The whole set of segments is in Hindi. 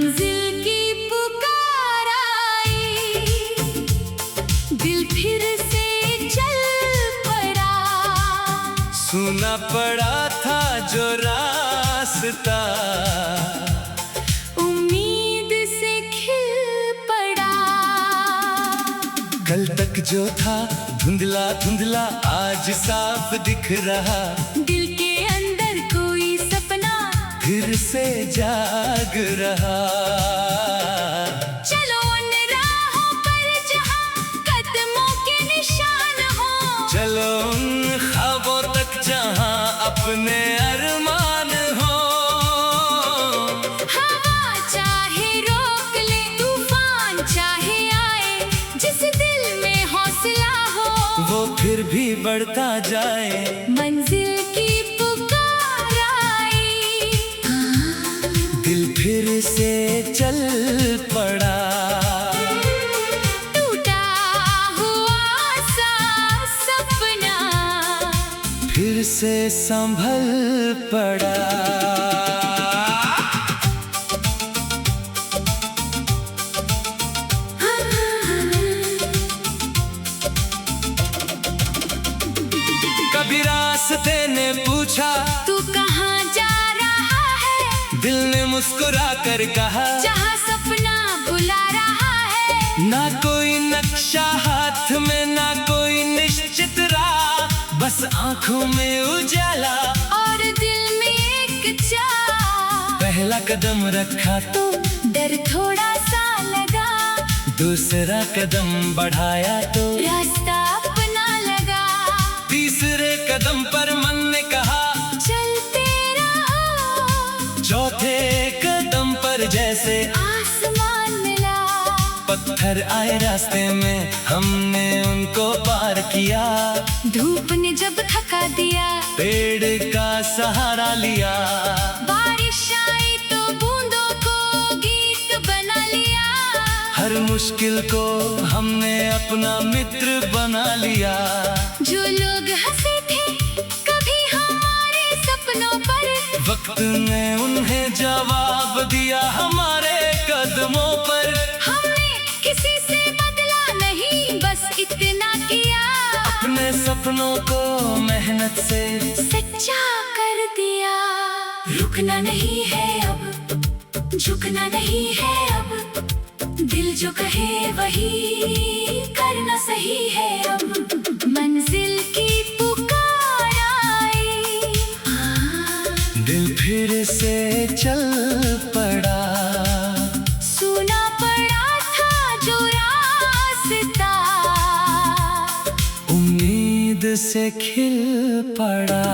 मंजिल की पुकार आई, दिल फिर से चल पड़ा। सुना पड़ा था जो रास्ता, उम्मीद से खिल पड़ा। कल तक जो था धुंधला धुंधला आज साफ दिख रहा। दिल के अंदर कोई सपना फिर से जाग रहा। चलो उन राहों पर जहां कदमों के निशान हो। चलो उन ख्वाबों तक जहां अपने अरमान हो। हवा चाहे रोक ले, तूफान चाहे आए, जिस दिल में हौसला हो वो फिर भी बढ़ता जाए। मंजिल की पुकार आई, दिल फिर से चल पड़ा। टूटा हुआ सा सपना फिर से संभल पड़ा। कभी रास्ते ने पूछा तू कहाँ जा रहा है, दिल ने मुस्कुरा कर कहा जहाँ सपना बुला रहा है। ना कोई नक्शा हाथ में ना कोई निश्चित राह, बस आंखों में उजाला और दिल में एक चाह। पहला कदम रखा तो डर थोड़ा सा लगा, दूसरा कदम बढ़ाया तो रास्ता अपना लगा। तीसरे कदम पर मन ने कहा चलते रहो, चौथे कदम पर जैसे आसमान मिला। पत्थर आए रास्ते में हमने उनको पार किया। धूप ने जब थका दिया, पेड़ का सहारा लिया। बारिश आई तो बूंदों को गीत बना लिया। हर मुश्किल को हमने अपना मित्र बना लिया। जो लोग हंसे थे कभी हमारे सपनों पर, वक्त ने उन्हें जवाब दिया हमारे कदमों पर। हमने किसी से बदला नहीं, बस इतना किया, अपने सपनों को मेहनत से सच्चा कर दिया। रुकना नहीं है अब, झुकना नहीं है अब, दिल जो कहे वही करना सही है अब। मंजिल की पुकार आई, दिल फिर से चल पड़ा। सुना पड़ा था जो रास्ता, उम्मीद से खिल पड़ा।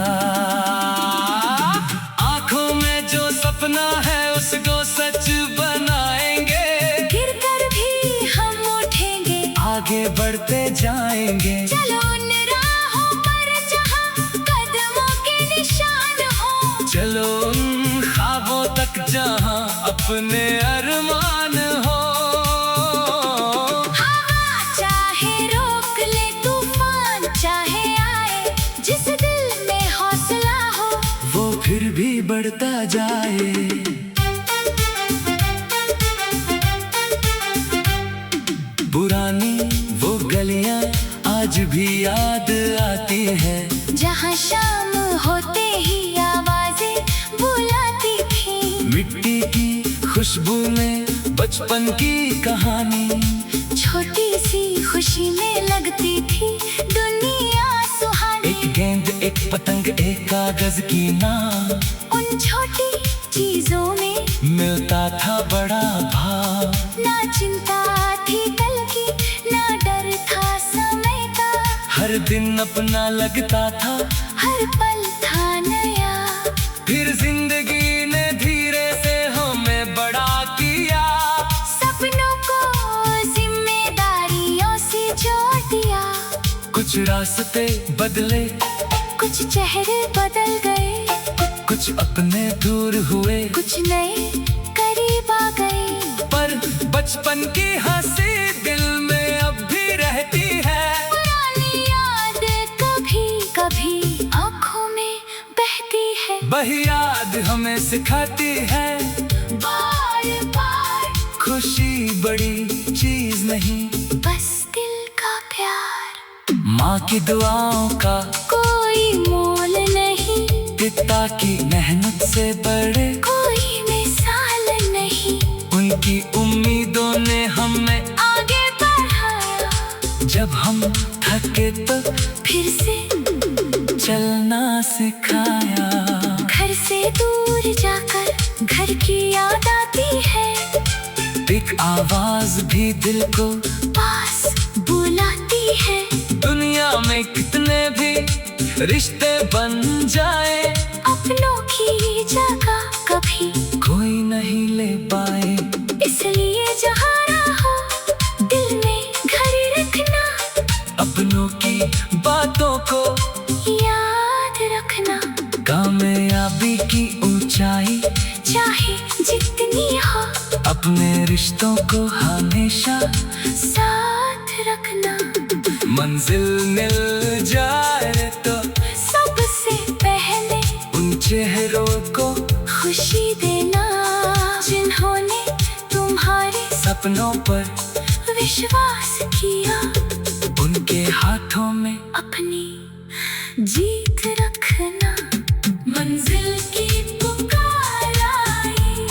आंखों में जो सपना है उसको सच बनाएंगे। गिर कर भी हम उठेंगे, आगे बढ़ते जाएंगे। चलो उन राहों पर जहां कदमों के निशान हो। चलो उन ख्वाबों तक जहां अपने अरमान हो। हवा चाहे रोक ले, तूफान चाहे आए, जिस दिल में हौसला हो वो फिर भी बढ़ता जाए। पुरानी वो गलियां आज भी याद आती हैं, जहां शाम होते ही आवाजें बुलाती थी। मिट्टी की खुशबू में बचपन की कहानी। छोटी सी खुशी में लगती थी दुनिया सुहानी। एक गेंद एक पतंग एक कागज की नाव, उन छोटी चीजों में मिलता था बड़ा भाव। ना चिंता थी कल की, ना डर था समय का। हर दिन अपना लगता था, हर पल था नया। फिर जिंदगी ने धीरे से हमें बड़ा किया। सपनों को जिम्मेदारियों से जोड़ दिया। कुछ रास्ते बदले, कुछ चेहरे बदल गए, कुछ अपने दूर हुए, कुछ नए करीब आ गए। पर बचपन की हंसी दिल में अब भी रहती है। पुरानी याद कभी कभी आंखों में बहती है। वही याद हमें सिखाती है बार बार खुशी बड़ी चीज नहीं, बस दिल का प्यार। माँ की दुआओं का कोई मोल नहीं, पिता की मेहनत से बड़े कोई मिसाल नहीं। उनकी उम्मीदों ने हमें आगे बढ़ाया, जब हम थके तो फिर से चलना सिखाया। घर से दूर जाकर घर की याद आती है, एक आवाज भी दिल को पास बुलाती है। दुनिया में कितने भी रिश्ते बन जाए, अपनों की जगह कभी कोई नहीं ले पाए। इसलिए जहाँ रहो दिल में घर रखना, अपनों की बातों को याद रखना। कामयाबी की ऊंचाई चाहे जितनी हो, अपने रिश्तों को हमेशा साथ रखना। मंजिल मिल जाए तो सबसे पहले उन चेहरों को खुशी देना, जिन्होंने तुम्हारे सपनों पर विश्वास किया। उनके हाथों में अपनी जीत रखना। मंजिल की पुकार आई,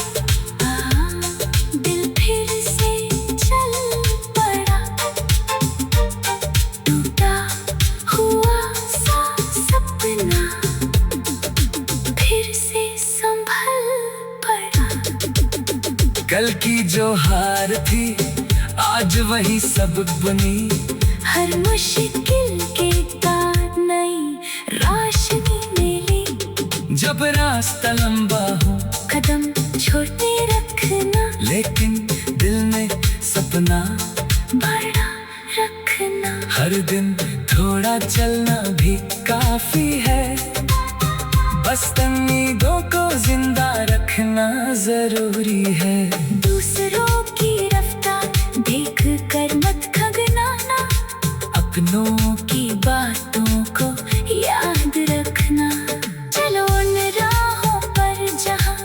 दिल फिर से चल पड़ा। टूटा हुआ सा सपना फिर से संभल पड़ा। कल की जो हार थी आज वही सबक बनी। हर मुश्किल के बाद नई रोशनी मिली। जब रास्ता लंबा हो कदम छोटे रखना, लेकिन दिल में सपना बड़ा रखना। हर दिन थोड़ा चलना भी काफी है, बस उम्मीदों को जिंदा रखना जरूरी है। दूसरों की रफ्तार देख कर मत खगनाना, अपनों की बातों को याद रखना। चलो उन राहों पर जहाँ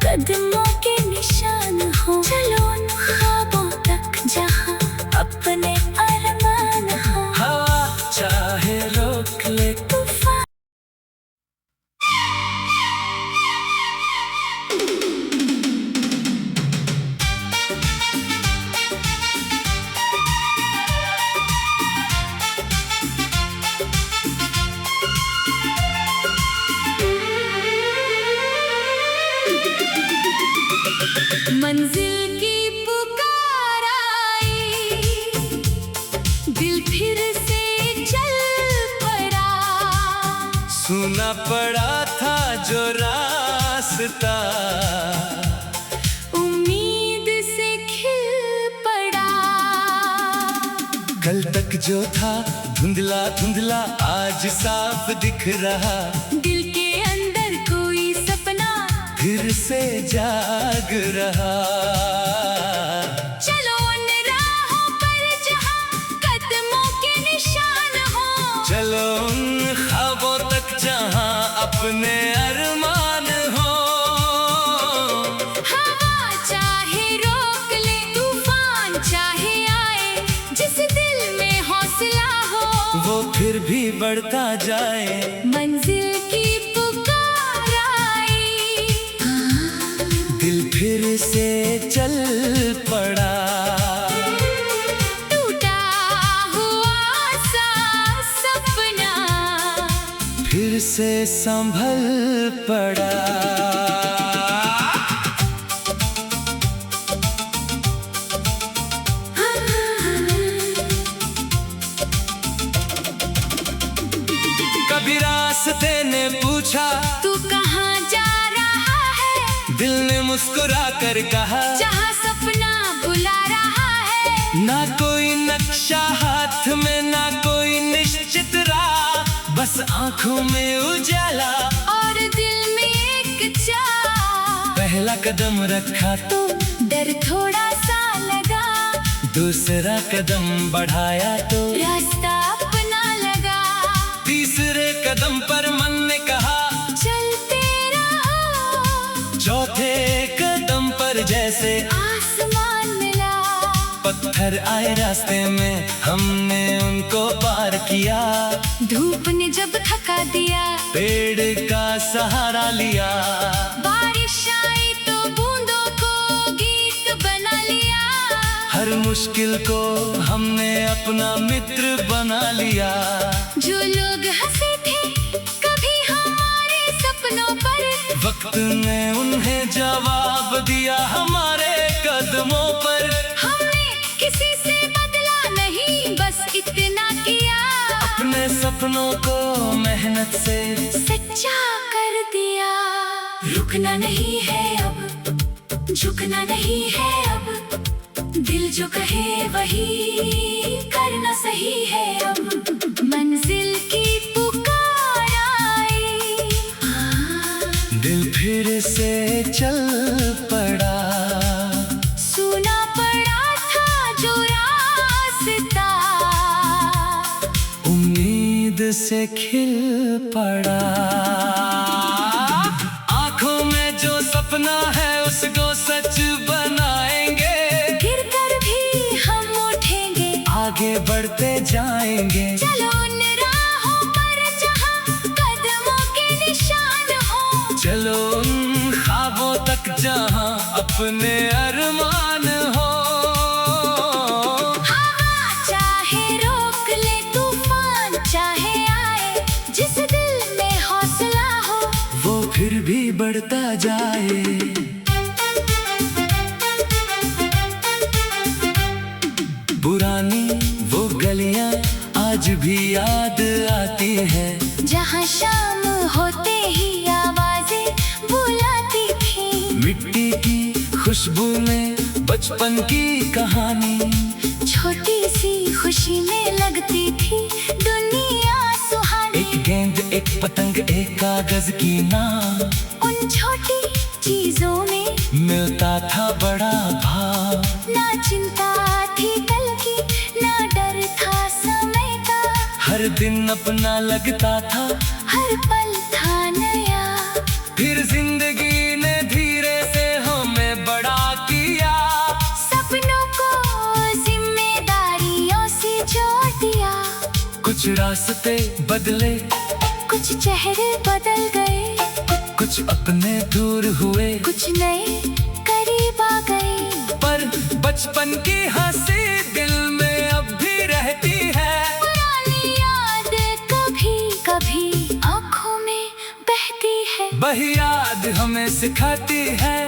कदमों के निशान हो, चलो उन ख्वाबों तक जहाँ अपने अरमान हो। हवा चाहे रोक ले तूफान मंजिल की पुकार आई, दिल फिर से चल पड़ा। सुना पड़ा था जो रास्ता, उम्मीद से खिल पड़ा। कल तक जो था धुंधला धुंधला आज साफ दिख रहा। दिल के अंदर कोई सपना फिर से जाग रहा। चलो उन राहों पर जहाँ कदमों के निशान हो, चलो उन ख्वाबों तक जहाँ अपने अरमान हो। हवा चाहे रोक ले तूफान चाहे आए, जिस दिल में हौसला हो वो फिर भी बढ़ता जाए। मंजिल की पुकार आई, दिल फिर से चल पड़ा। टूटा हुआ सा सपना फिर से संभल पड़ा। कभी रास्ते ने पूछा तू कहाँ जा रहा है, दिल ने मुस्कुरा कर कहा जहाँ सपना बुला रहा है। ना कोई नक्शा हाथ में ना कोई निश्चित राह, बस आंखों में उजाला और दिल में एक चाह। पहला कदम रखा तो डर थोड़ा सा लगा, दूसरा कदम बढ़ाया तो रास्ता अपना लगा। तीसरे कदम पर मन ने कहा चलते रहो, चौथे कदम पर जैसे आसमान मिला। पत्थर आए रास्ते में, हमने उनको पार किया। धूप ने जब थका दिया, पेड़ का सहारा लिया। बारिश आई तो बूंदों को गीत बना लिया। हर मुश्किल को हमने अपना मित्र बना लिया। जो लोग हंसे थे कभी हमारे सपनों पर, वक्त ने उन्हें जवाब दिया हमारे कदमों पर। हमने किसी से बदला नहीं, बस इतना किया। अपने सपनों को मेहनत से सच्चा कर दिया। रुकना नहीं है अब, झुकना नहीं है अब, दिल जो कहे वही करना सही है अब। मंजिल की पुकार आई, दिल फिर से चल पड़ा। सुना पड़ा था जो रास्ता, उम्मीद से खिल पड़ा। आंखों में जो सपना है उसको सच बनाएंगे। गिरकर भी हम उठेंगे, आगे बढ़ते जाएंगे। चलो उन राहों पर जहां कदमों के निशान हो। चलो उन ख्वाबों तक जहां अपने अरमान हो। हवा चाहे रोक ले तूफान, चाहे आए जिस दिल में हौसला हो, वो फिर भी बढ़ता जाए। पुरानी वो गलियां आज भी याद आती है, जहां शाम होते ही आवाजें बुलाती थी। मिट्टी की खुशबू में बचपन की कहानी। छोटी सी खुशी में लगती थी दुनिया सुहानी। एक गेंद, एक पतंग, एक कागज की नाव, उन छोटी चीजों में मिलता था बड़ा भाव। ना चिंता थी कल की, ना डर था समय का। हर दिन अपना लगता था, हर पल था नया। फिर जिंदगी ने धीरे से हमें बड़ा किया। सपनों को जिम्मेदारियों से जोड़ दिया। कुछ रास्ते बदले, कुछ चेहरे बदल गए, कुछ अपने दूर हुए, कुछ नए करीब आ गए। पर बचपन की हंसी दिल में अब भी रहती है। पुरानी याद कभी कभी आंखों में बहती है। वही याद हमें सिखाती है।